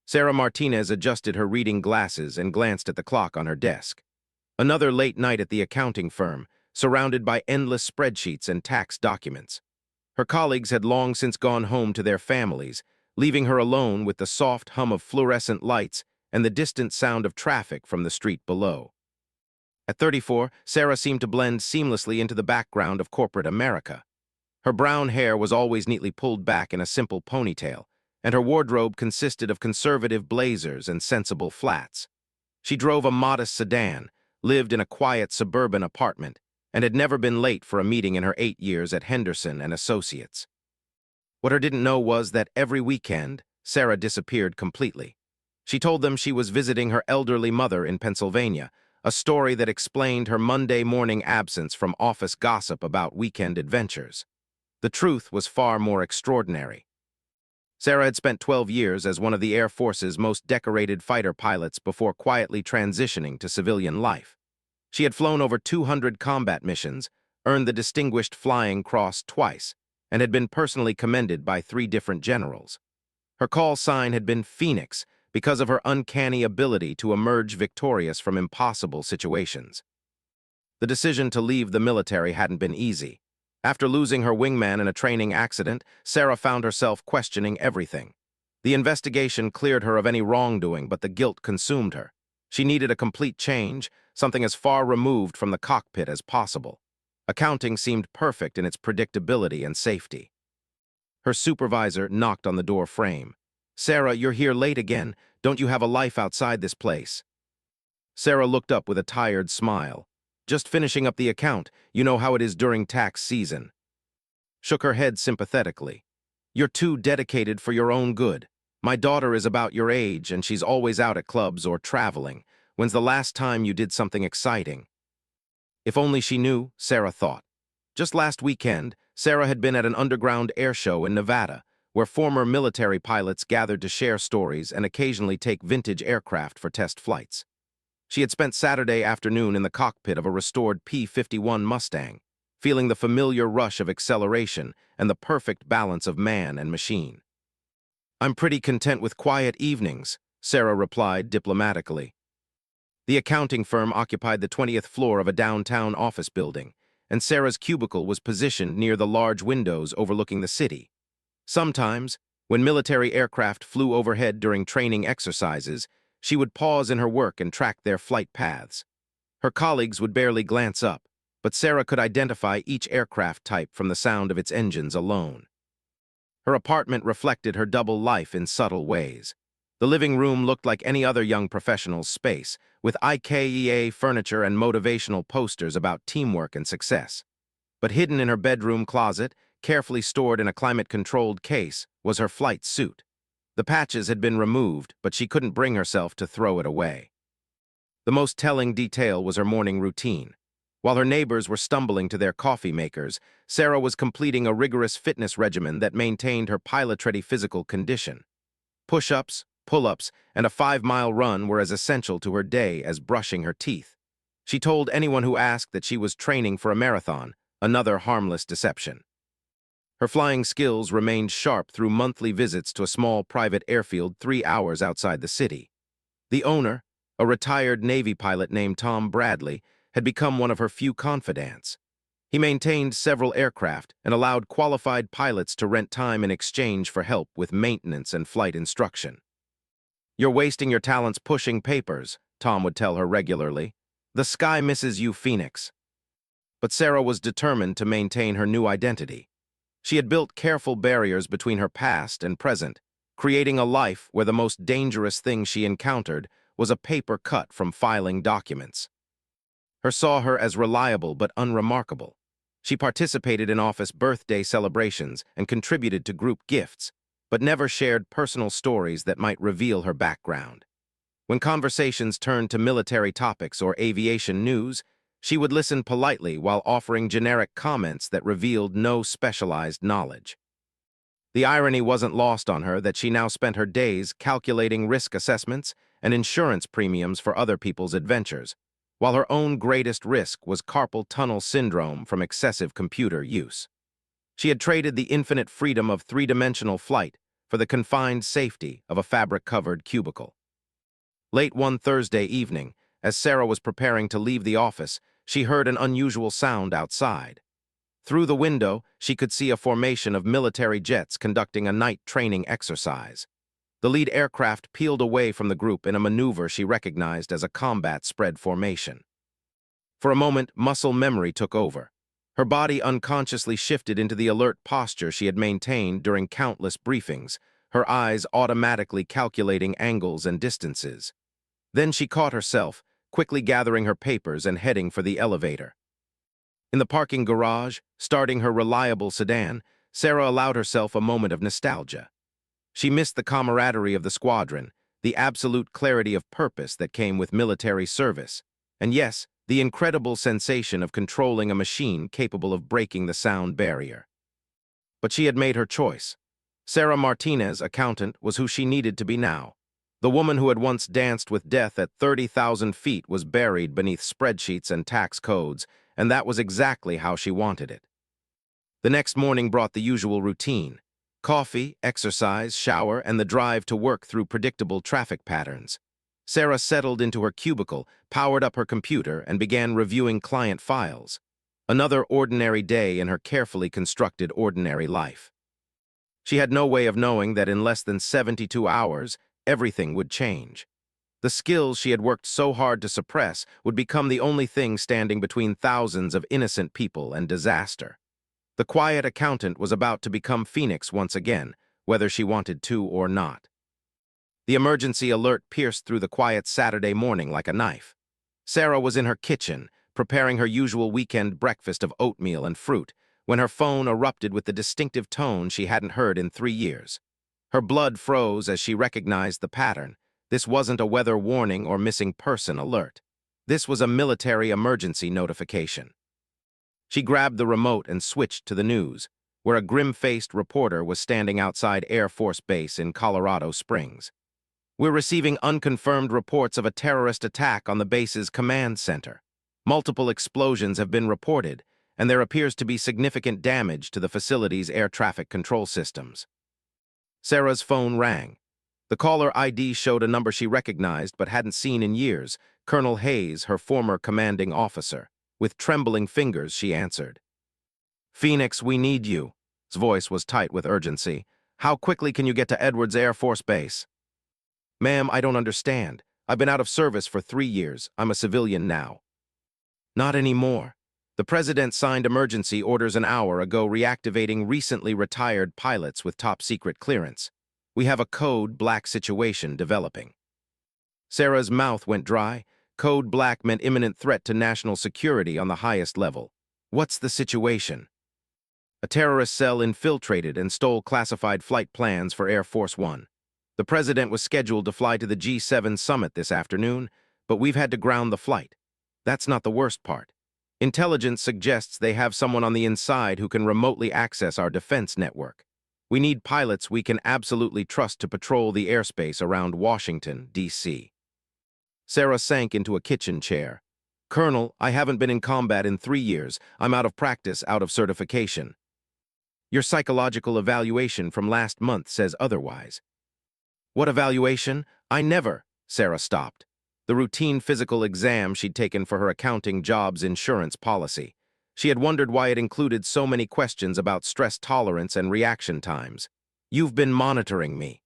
Sarah Martinez adjusted her reading glasses and glanced at the clock on her desk. Another late night at the accounting firm, surrounded by endless spreadsheets and tax documents. Her colleagues had long since gone home to their families, leaving her alone with the soft hum of fluorescent lights and the distant sound of traffic from the street below. At 34, Sarah seemed to blend seamlessly into the background of corporate America. Her brown hair was always neatly pulled back in a simple ponytail, and her wardrobe consisted of conservative blazers and sensible flats. She drove a modest sedan, lived in a quiet suburban apartment, and had never been late for a meeting in her 8 years at Henderson and Associates. What her didn't know was that every weekend, Sarah disappeared completely. She told them she was visiting her elderly mother in Pennsylvania, a story that explained her Monday morning absence from office gossip about weekend adventures. The truth was far more extraordinary. Sarah had spent 12 years as one of the Air Force's most decorated fighter pilots before quietly transitioning to civilian life. She had flown over 200 combat missions, earned the Distinguished Flying Cross twice, and had been personally commended by 3 different generals. Her call sign had been Phoenix because of her uncanny ability to emerge victorious from impossible situations. The decision to leave the military hadn't been easy. After losing her wingman in a training accident, Sarah found herself questioning everything. The investigation cleared her of any wrongdoing, but the guilt consumed her. She needed a complete change, something as far removed from the cockpit as possible. Accounting seemed perfect in its predictability and safety. Her supervisor knocked on the door frame. "Sarah, you're here late again. Don't you have a life outside this place?" Sarah looked up with a tired smile. "Just finishing up the account. You know how it is during tax season." Shook her head sympathetically. "You're too dedicated for your own good. My daughter is about your age, and she's always out at clubs or traveling. When's the last time you did something exciting?" If only she knew, Sarah thought. Just last weekend, Sarah had been at an underground air show in Nevada, where former military pilots gathered to share stories and occasionally take vintage aircraft for test flights. She had spent Saturday afternoon in the cockpit of a restored P-51 Mustang, feeling the familiar rush of acceleration and the perfect balance of man and machine. "I'm pretty content with quiet evenings," Sarah replied diplomatically. The accounting firm occupied the 20th floor of a downtown office building, and Sarah's cubicle was positioned near the large windows overlooking the city. Sometimes, when military aircraft flew overhead during training exercises, she would pause in her work and track their flight paths. Her colleagues would barely glance up, but Sarah could identify each aircraft type from the sound of its engines alone. Her apartment reflected her double life in subtle ways. The living room looked like any other young professional's space, with IKEA furniture and motivational posters about teamwork and success. But hidden in her bedroom closet, carefully stored in a climate-controlled case, was her flight suit. The patches had been removed, but she couldn't bring herself to throw it away. The most telling detail was her morning routine. While her neighbors were stumbling to their coffee makers, Sarah was completing a rigorous fitness regimen that maintained her pilot-ready physical condition. Push-ups, pull-ups, and a 5-mile run were as essential to her day as brushing her teeth. She told anyone who asked that she was training for a marathon, another harmless deception. Her flying skills remained sharp through monthly visits to a small private airfield 3 hours outside the city. The owner, a retired Navy pilot named Tom Bradley, had become one of her few confidants. He maintained several aircraft and allowed qualified pilots to rent time in exchange for help with maintenance and flight instruction. "You're wasting your talents pushing papers," Tom would tell her regularly. "The sky misses you, Phoenix." But Sarah was determined to maintain her new identity. She had built careful barriers between her past and present, creating a life where the most dangerous thing she encountered was a paper cut from filing documents. Her saw her as reliable but unremarkable. She participated in office birthday celebrations and contributed to group gifts, but never shared personal stories that might reveal her background. When conversations turned to military topics or aviation news, she would listen politely while offering generic comments that revealed no specialized knowledge. The irony wasn't lost on her that she now spent her days calculating risk assessments and insurance premiums for other people's adventures, while her own greatest risk was carpal tunnel syndrome from excessive computer use. She had traded the infinite freedom of 3-dimensional flight for the confined safety of a fabric-covered cubicle. Late one Thursday evening, as Sarah was preparing to leave the office, she heard an unusual sound outside. Through the window, she could see a formation of military jets conducting a night training exercise. The lead aircraft peeled away from the group in a maneuver she recognized as a combat spread formation. For a moment, muscle memory took over. Her body unconsciously shifted into the alert posture she had maintained during countless briefings, her eyes automatically calculating angles and distances. Then she caught herself, quickly gathering her papers and heading for the elevator. In the parking garage, starting her reliable sedan, Sarah allowed herself a moment of nostalgia. She missed the camaraderie of the squadron, the absolute clarity of purpose that came with military service, and yes, the incredible sensation of controlling a machine capable of breaking the sound barrier. But she had made her choice. Sarah Martinez, accountant, was who she needed to be now. The woman who had once danced with death at 30,000 feet was buried beneath spreadsheets and tax codes, and that was exactly how she wanted it. The next morning brought the usual routine: coffee, exercise, shower, and the drive to work through predictable traffic patterns. Sarah settled into her cubicle, powered up her computer, and began reviewing client files. Another ordinary day in her carefully constructed ordinary life. She had no way of knowing that in less than 72 hours, everything would change. The skills she had worked so hard to suppress would become the only thing standing between thousands of innocent people and disaster. The quiet accountant was about to become Phoenix once again, whether she wanted to or not. The emergency alert pierced through the quiet Saturday morning like a knife. Sarah was in her kitchen, preparing her usual weekend breakfast of oatmeal and fruit, when her phone erupted with the distinctive tone she hadn't heard in 3 years. Her blood froze as she recognized the pattern. This wasn't a weather warning or missing person alert. This was a military emergency notification. She grabbed the remote and switched to the news, where a grim-faced reporter was standing outside Air Force Base in Colorado Springs. "We're receiving unconfirmed reports of a terrorist attack on the base's command center. Multiple explosions have been reported, and there appears to be significant damage to the facility's air traffic control systems." Sarah's phone rang. The caller ID showed a number she recognized but hadn't seen in years: Colonel Hayes, her former commanding officer. With trembling fingers, she answered. "Phoenix, we need you." His voice was tight with urgency. "How quickly can you get to Edwards Air Force Base?" "Ma'am, I don't understand. I've been out of service for 3 years. I'm a civilian now." "Not anymore. The President signed emergency orders an hour ago reactivating recently retired pilots with top-secret clearance. We have a code black situation developing." Sarah's mouth went dry. Code black meant imminent threat to national security on the highest level. What's the situation? A terrorist cell infiltrated and stole classified flight plans for Air Force One. The President was scheduled to fly to the G7 summit this afternoon, but we've had to ground the flight. That's not the worst part. Intelligence suggests they have someone on the inside who can remotely access our defense network. We need pilots we can absolutely trust to patrol the airspace around Washington, D.C. Sarah sank into a kitchen chair. "Colonel, I haven't been in combat in 3 years. I'm out of practice, out of certification. Your psychological evaluation from last month says otherwise." "What evaluation? I never—" Sarah stopped. The routine physical exam she'd taken for her accounting job's insurance policy. She had wondered why it included so many questions about stress tolerance and reaction times. "You've been monitoring me."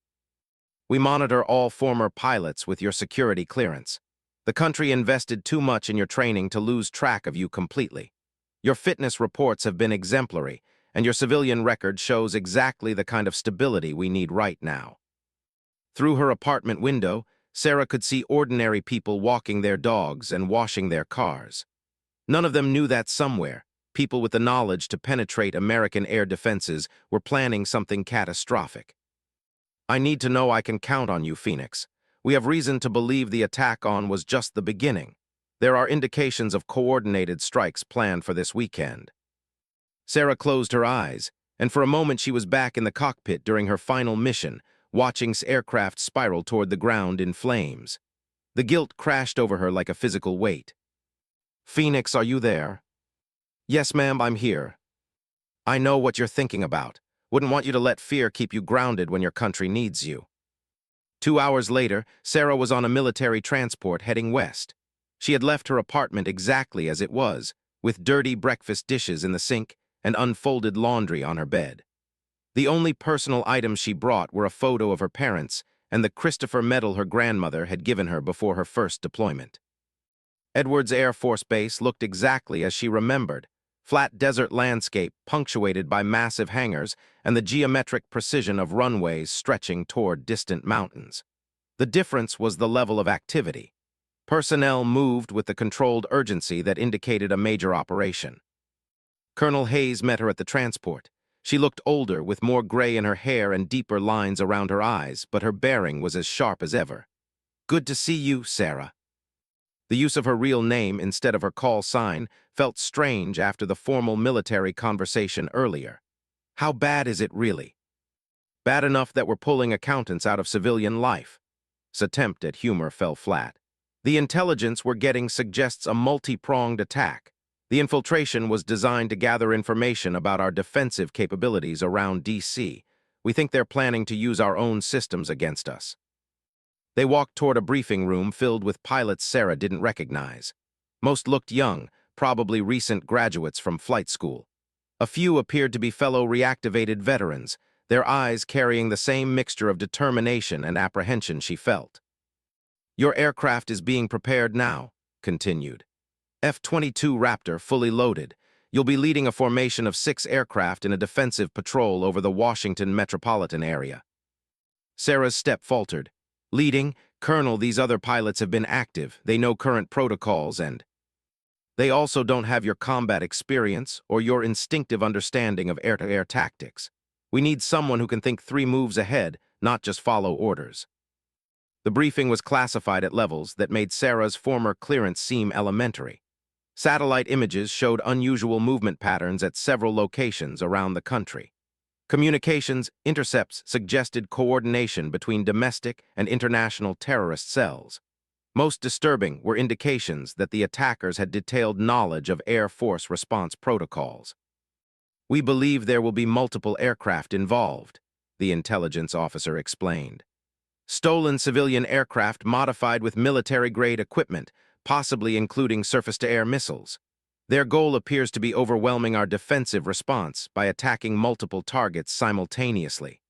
"We monitor all former pilots with your security clearance. The country invested too much in your training to lose track of you completely. Your fitness reports have been exemplary, and your civilian record shows exactly the kind of stability we need right now." Through her apartment window, Sarah could see ordinary people walking their dogs and washing their cars. None of them knew that somewhere, people with the knowledge to penetrate American air defenses were planning something catastrophic. "I need to know I can count on you, Phoenix. We have reason to believe the attack on was just the beginning. There are indications of coordinated strikes planned for this weekend." Sarah closed her eyes, and for a moment she was back in the cockpit during her final mission, watching aircraft spiral toward the ground in flames. The guilt crashed over her like a physical weight. "Phoenix, are you there?" "Yes, ma'am, I'm here." "I know what you're thinking about. Wouldn't want you to let fear keep you grounded when your country needs you. 2 hours later, Sarah was on a military transport heading west. She had left her apartment exactly as it was, with dirty breakfast dishes in the sink and unfolded laundry on her bed. The only personal items she brought were a photo of her parents and the Christopher medal her grandmother had given her before her first deployment. Edwards Air Force Base looked exactly as she remembered: flat desert landscape punctuated by massive hangars and the geometric precision of runways stretching toward distant mountains. The difference was the level of activity. Personnel moved with the controlled urgency that indicated a major operation. Colonel Hayes met her at the transport. She looked older, with more gray in her hair and deeper lines around her eyes, but her bearing was as sharp as ever. "Good to see you, Sarah." The use of her real name instead of her call sign felt strange after the formal military conversation earlier. "How bad is it really?" "Bad enough that we're pulling accountants out of civilian life." His attempt at humor fell flat. "The intelligence we're getting suggests a multi-pronged attack. The infiltration was designed to gather information about our defensive capabilities around D.C. We think they're planning to use our own systems against us." They walked toward a briefing room filled with pilots Sarah didn't recognize. Most looked young, probably recent graduates from flight school. A few appeared to be fellow reactivated veterans, their eyes carrying the same mixture of determination and apprehension she felt. "Your aircraft is being prepared now," continued. "F-22 Raptor fully loaded. You'll be leading a formation of 6 aircraft in a defensive patrol over the Washington metropolitan area." Sarah's step faltered. "Leading? Colonel, these other pilots have been active. They know current protocols and they also don't have your combat experience or your instinctive understanding of air-to-air tactics. We need someone who can think 3 moves ahead, not just follow orders." The briefing was classified at levels that made Sarah's former clearance seem elementary. Satellite images showed unusual movement patterns at several locations around the country. Communications intercepts suggested coordination between domestic and international terrorist cells. Most disturbing were indications that the attackers had detailed knowledge of Air Force response protocols. "We believe there will be multiple aircraft involved," the intelligence officer explained. "Stolen civilian aircraft modified with military-grade equipment, possibly including surface-to-air missiles. Their goal appears to be overwhelming our defensive response by attacking multiple targets simultaneously."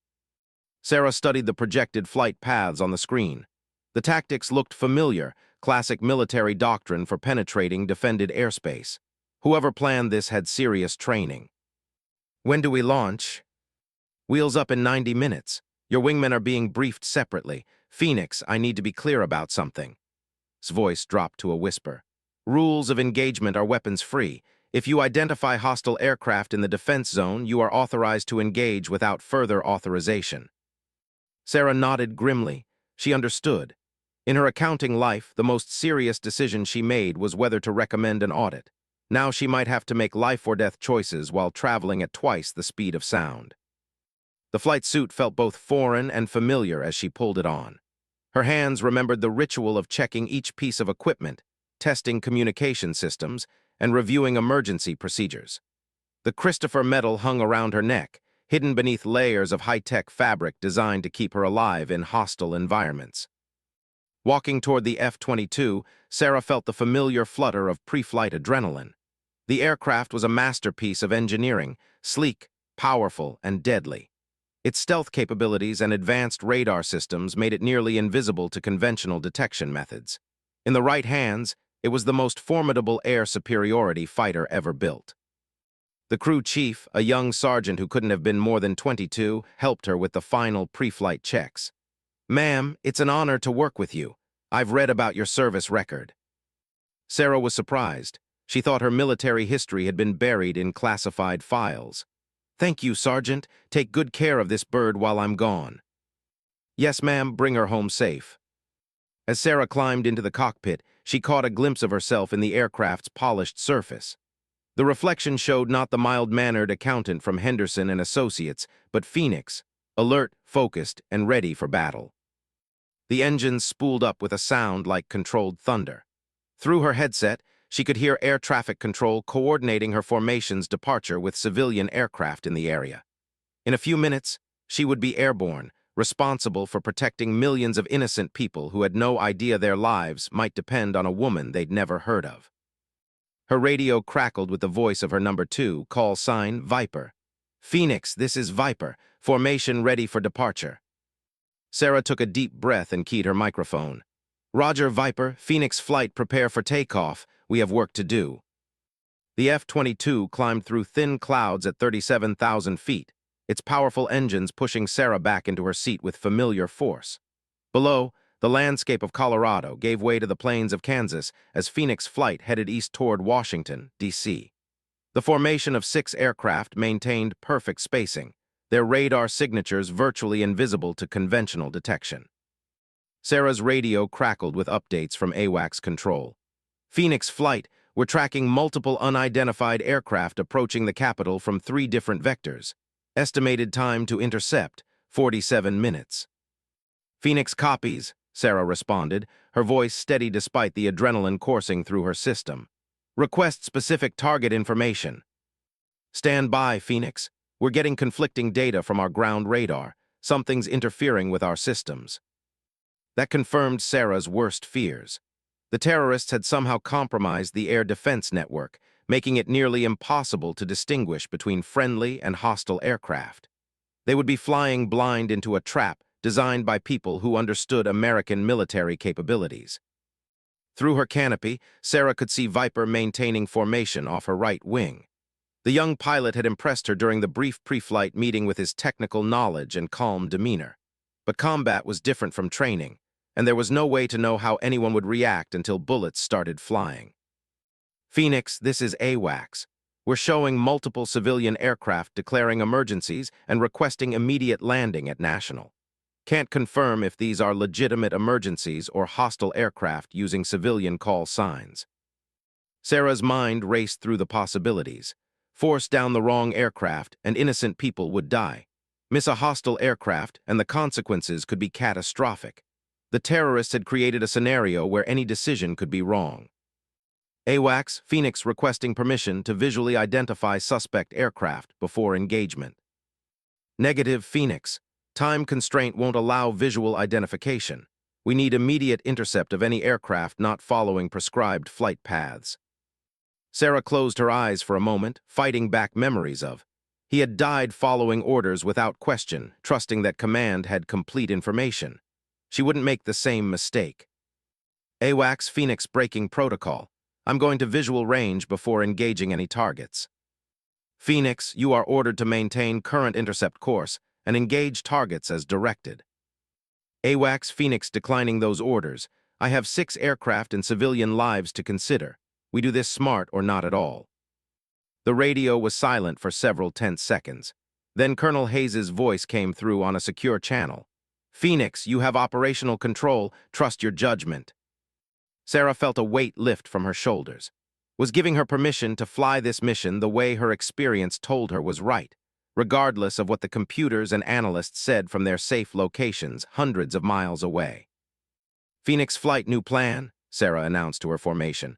Sarah studied the projected flight paths on the screen. The tactics looked familiar, classic military doctrine for penetrating defended airspace. Whoever planned this had serious training. "When do we launch?" "Wheels up in 90 minutes. Your wingmen are being briefed separately. Phoenix, I need to be clear about something." His voice dropped to a whisper. "Rules of engagement are weapons-free. If you identify hostile aircraft in the defense zone, you are authorized to engage without further authorization." Sarah nodded grimly. She understood. In her accounting life, the most serious decision she made was whether to recommend an audit. Now she might have to make life-or-death choices while traveling at twice the speed of sound. The flight suit felt both foreign and familiar as she pulled it on. Her hands remembered the ritual of checking each piece of equipment, testing communication systems, and reviewing emergency procedures. The Christopher medal hung around her neck, hidden beneath layers of high-tech fabric designed to keep her alive in hostile environments. Walking toward the F-22, Sarah felt the familiar flutter of pre-flight adrenaline. The aircraft was a masterpiece of engineering, sleek, powerful, and deadly. Its stealth capabilities and advanced radar systems made it nearly invisible to conventional detection methods. In the right hands, it was the most formidable air superiority fighter ever built. The crew chief, a young sergeant who couldn't have been more than 22, helped her with the final pre-flight checks. "Ma'am, it's an honor to work with you. I've read about your service record." Sarah was surprised. She thought her military history had been buried in classified files. "Thank you, Sergeant. Take good care of this bird while I'm gone." "Yes, ma'am, bring her home safe." As Sarah climbed into the cockpit, she caught a glimpse of herself in the aircraft's polished surface. The reflection showed not the mild-mannered accountant from Henderson and Associates, but Phoenix, alert, focused, and ready for battle. The engines spooled up with a sound like controlled thunder. Through her headset, she could hear air traffic control coordinating her formation's departure with civilian aircraft in the area. In a few minutes, she would be airborne, responsible for protecting millions of innocent people who had no idea their lives might depend on a woman they'd never heard of. Her radio crackled with the voice of her number 2, call sign Viper. "Phoenix, this is Viper. Formation ready for departure." Sarah took a deep breath and keyed her microphone. "Roger, Viper. Phoenix flight, prepare for takeoff. We have work to do." The F-22 climbed through thin clouds at 37,000 feet, its powerful engines pushing Sarah back into her seat with familiar force. Below, the landscape of Colorado gave way to the plains of Kansas as Phoenix flight headed east toward Washington, D.C. The formation of 6 aircraft maintained perfect spacing, their radar signatures virtually invisible to conventional detection. Sarah's radio crackled with updates from AWACS control. "Phoenix flight, we're tracking multiple unidentified aircraft approaching the capital from 3 different vectors. Estimated time to intercept, 47 minutes. "Phoenix copies," Sarah responded, her voice steady despite the adrenaline coursing through her system. "Request specific target information." "Stand by, Phoenix. We're getting conflicting data from our ground radar. Something's interfering with our systems." That confirmed Sarah's worst fears. The terrorists had somehow compromised the air defense network, making it nearly impossible to distinguish between friendly and hostile aircraft. They would be flying blind into a trap designed by people who understood American military capabilities. Through her canopy, Sarah could see Viper maintaining formation off her right wing. The young pilot had impressed her during the brief pre-flight meeting with his technical knowledge and calm demeanor. But combat was different from training, and there was no way to know how anyone would react until bullets started flying. "Phoenix, this is AWACS. We're showing multiple civilian aircraft declaring emergencies and requesting immediate landing at National. Can't confirm if these are legitimate emergencies or hostile aircraft using civilian call signs." Sarah's mind raced through the possibilities. Force down the wrong aircraft and innocent people would die. Miss a hostile aircraft and the consequences could be catastrophic. The terrorists had created a scenario where any decision could be wrong. AWACS, Phoenix requesting permission to visually identify suspect aircraft before engagement. Negative, Phoenix. Time constraint won't allow visual identification. We need immediate intercept of any aircraft not following prescribed flight paths. Sarah closed her eyes for a moment, fighting back memories of. He had died following orders without question, trusting that command had complete information. She wouldn't make the same mistake. AWACS, Phoenix breaking protocol. I'm going to visual range before engaging any targets. Phoenix, you are ordered to maintain current intercept course and engage targets as directed. AWACS, Phoenix declining those orders. I have 6 aircraft and civilian lives to consider. We do this smart or not at all. The radio was silent for several tense seconds. Then Colonel Hayes's voice came through on a secure channel. "Phoenix, you have operational control. Trust your judgment." Sarah felt a weight lift from her shoulders. Was giving her permission to fly this mission the way her experience told her was right, regardless of what the computers and analysts said from their safe locations hundreds of miles away. "Phoenix flight new plan," Sarah announced to her formation.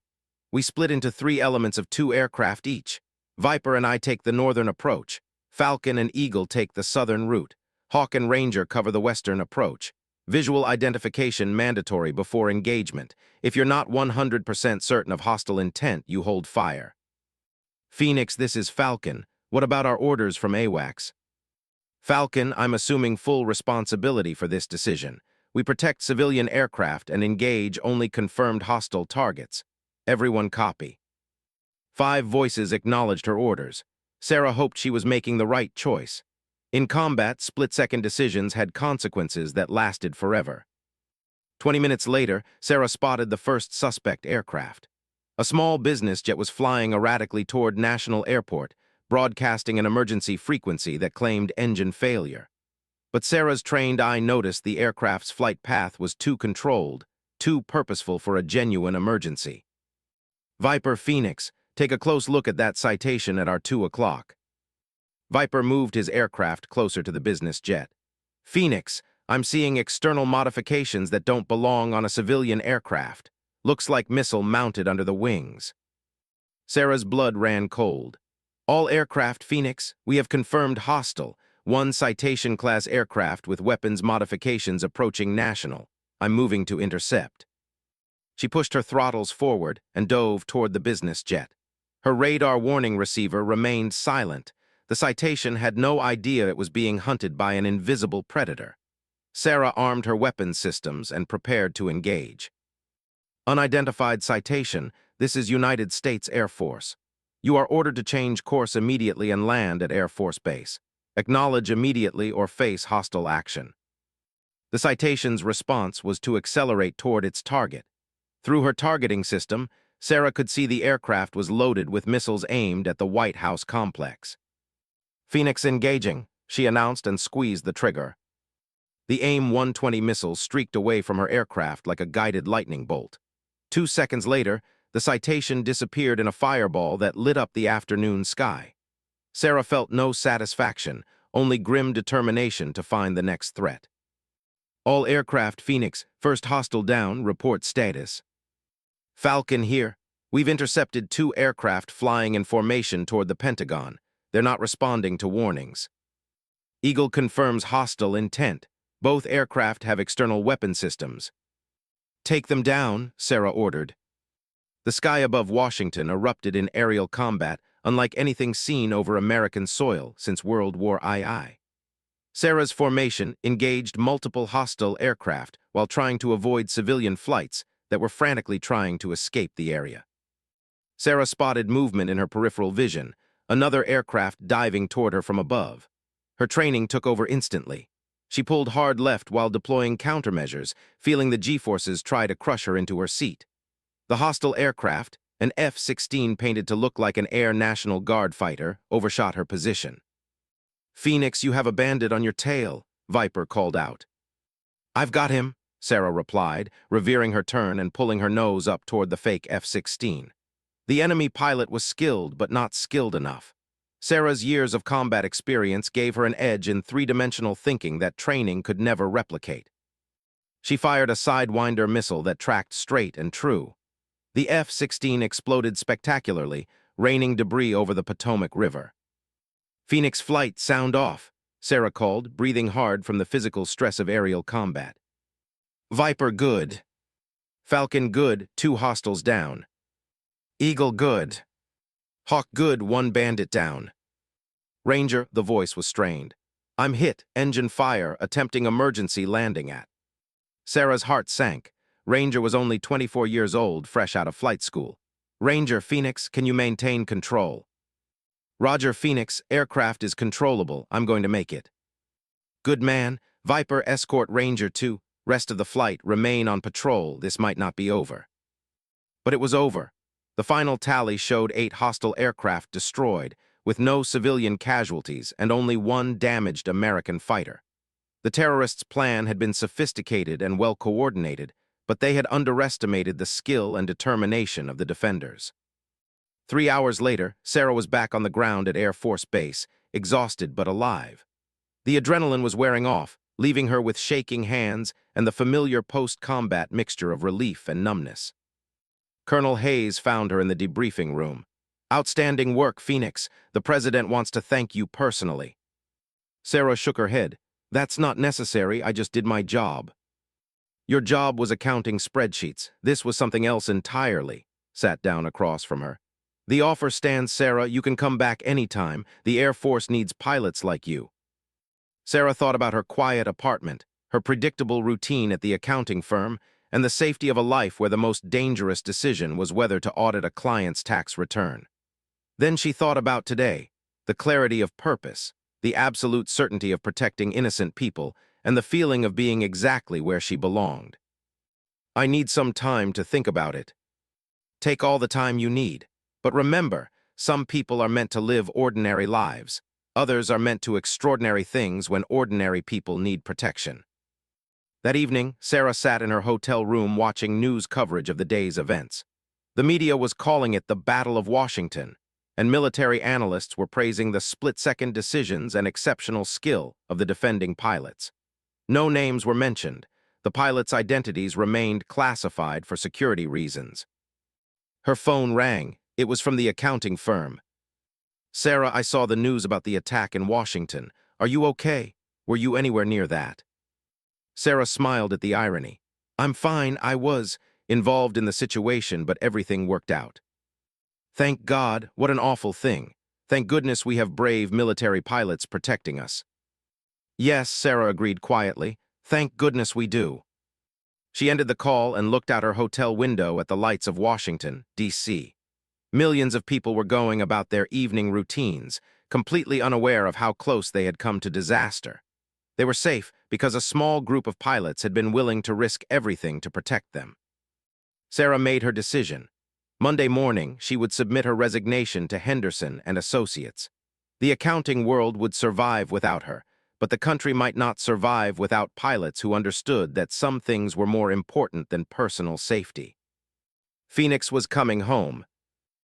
"We split into 3 elements of 2 aircraft each. Viper and I take the northern approach. Falcon and Eagle take the southern route. Hawk and Ranger cover the western approach. Visual identification mandatory before engagement. If you're not 100% certain of hostile intent, you hold fire." "Phoenix, this is Falcon. What about our orders from AWACS?" "Falcon, I'm assuming full responsibility for this decision. We protect civilian aircraft and engage only confirmed hostile targets. Everyone copy." 5 voices acknowledged her orders. Sarah hoped she was making the right choice. In combat, split-second decisions had consequences that lasted forever. 20 minutes later, Sarah spotted the first suspect aircraft. A small business jet was flying erratically toward National Airport, broadcasting an emergency frequency that claimed engine failure. But Sarah's trained eye noticed the aircraft's flight path was too controlled, too purposeful for a genuine emergency. "Viper, Phoenix, take a close look at that citation at our 2 o'clock. Viper moved his aircraft closer to the business jet. "Phoenix, I'm seeing external modifications that don't belong on a civilian aircraft. Looks like missile mounted under the wings." Sarah's blood ran cold. "All aircraft, Phoenix, we have confirmed hostile. One Citation-class aircraft with weapons modifications approaching National. I'm moving to intercept. She pushed her throttles forward and dove toward the business jet. Her radar warning receiver remained silent. The Citation had no idea it was being hunted by an invisible predator. Sarah armed her weapons systems and prepared to engage. Unidentified Citation, this is United States Air Force. You are ordered to change course immediately and land at Air Force Base. Acknowledge immediately or face hostile action. The Citation's response was to accelerate toward its target. Through her targeting system, Sarah could see the aircraft was loaded with missiles aimed at the White House complex. Phoenix engaging, she announced and squeezed the trigger. The AIM-120 missile streaked away from her aircraft like a guided lightning bolt. 2 seconds later, the Citation disappeared in a fireball that lit up the afternoon sky. Sarah felt no satisfaction, only grim determination to find the next threat. All aircraft Phoenix, first hostile down, report status. Falcon here. We've intercepted 2 aircraft flying in formation toward the Pentagon. They're not responding to warnings. Eagle confirms hostile intent. Both aircraft have external weapon systems. Take them down, Sarah ordered. The sky above Washington erupted in aerial combat, unlike anything seen over American soil since World War II. Sarah's formation engaged multiple hostile aircraft while trying to avoid civilian flights that were frantically trying to escape the area. Sarah spotted movement in her peripheral vision, another aircraft diving toward her from above. Her training took over instantly. She pulled hard left while deploying countermeasures, feeling the G-forces try to crush her into her seat. The hostile aircraft, an F-16 painted to look like an Air National Guard fighter, overshot her position. Phoenix, you have a bandit on your tail, Viper called out. I've got him, Sarah replied, revering her turn and pulling her nose up toward the fake F-16. The enemy pilot was skilled, but not skilled enough. Sarah's years of combat experience gave her an edge in three-dimensional thinking that training could never replicate. She fired a Sidewinder missile that tracked straight and true. The F-16 exploded spectacularly, raining debris over the Potomac River. Phoenix flight, sound off, Sarah called, breathing hard from the physical stress of aerial combat. Viper good. Falcon good, 2 hostiles down. Eagle good. Hawk good, 1 bandit down. Ranger, the voice was strained. I'm hit, engine fire, attempting emergency landing at. Sarah's heart sank. Ranger was only 24 years old, fresh out of flight school. Ranger, Phoenix, can you maintain control? Roger, Phoenix, aircraft is controllable. I'm going to make it. Good man. Viper, escort Ranger 2. Rest of the flight, remain on patrol. This might not be over. But it was over. The final tally showed 8 hostile aircraft destroyed, with no civilian casualties and only 1 damaged American fighter. The terrorists' plan had been sophisticated and well-coordinated, but they had underestimated the skill and determination of the defenders. 3 hours later, Sarah was back on the ground at Air Force Base, exhausted but alive. The adrenaline was wearing off, leaving her with shaking hands and the familiar post-combat mixture of relief and numbness. Colonel Hayes found her in the debriefing room. Outstanding work, Phoenix. The President wants to thank you personally. Sarah shook her head. That's not necessary, I just did my job. Your job was accounting spreadsheets. This was something else entirely. Sat down across from her. The offer stands, Sarah. You can come back anytime. The Air Force needs pilots like you. Sarah thought about her quiet apartment, her predictable routine at the accounting firm, and the safety of a life where the most dangerous decision was whether to audit a client's tax return. Then she thought about today, the clarity of purpose, the absolute certainty of protecting innocent people, and the feeling of being exactly where she belonged. I need some time to think about it. Take all the time you need. But remember, some people are meant to live ordinary lives. Others are meant to extraordinary things when ordinary people need protection. That evening, Sarah sat in her hotel room watching news coverage of the day's events. The media was calling it the Battle of Washington, and military analysts were praising the split-second decisions and exceptional skill of the defending pilots. No names were mentioned. The pilots' identities remained classified for security reasons. Her phone rang. It was from the accounting firm. Sarah, I saw the news about the attack in Washington. Are you okay? Were you anywhere near that? Sarah smiled at the irony. I'm fine, I was involved in the situation, but everything worked out. Thank God, what an awful thing. Thank goodness we have brave military pilots protecting us. Yes, Sarah agreed quietly. Thank goodness we do. She ended the call and looked out her hotel window at the lights of Washington, D.C. Millions of people were going about their evening routines, completely unaware of how close they had come to disaster. They were safe because a small group of pilots had been willing to risk everything to protect them. Sarah made her decision. Monday morning, she would submit her resignation to Henderson and Associates. The accounting world would survive without her, but the country might not survive without pilots who understood that some things were more important than personal safety. Phoenix was coming home,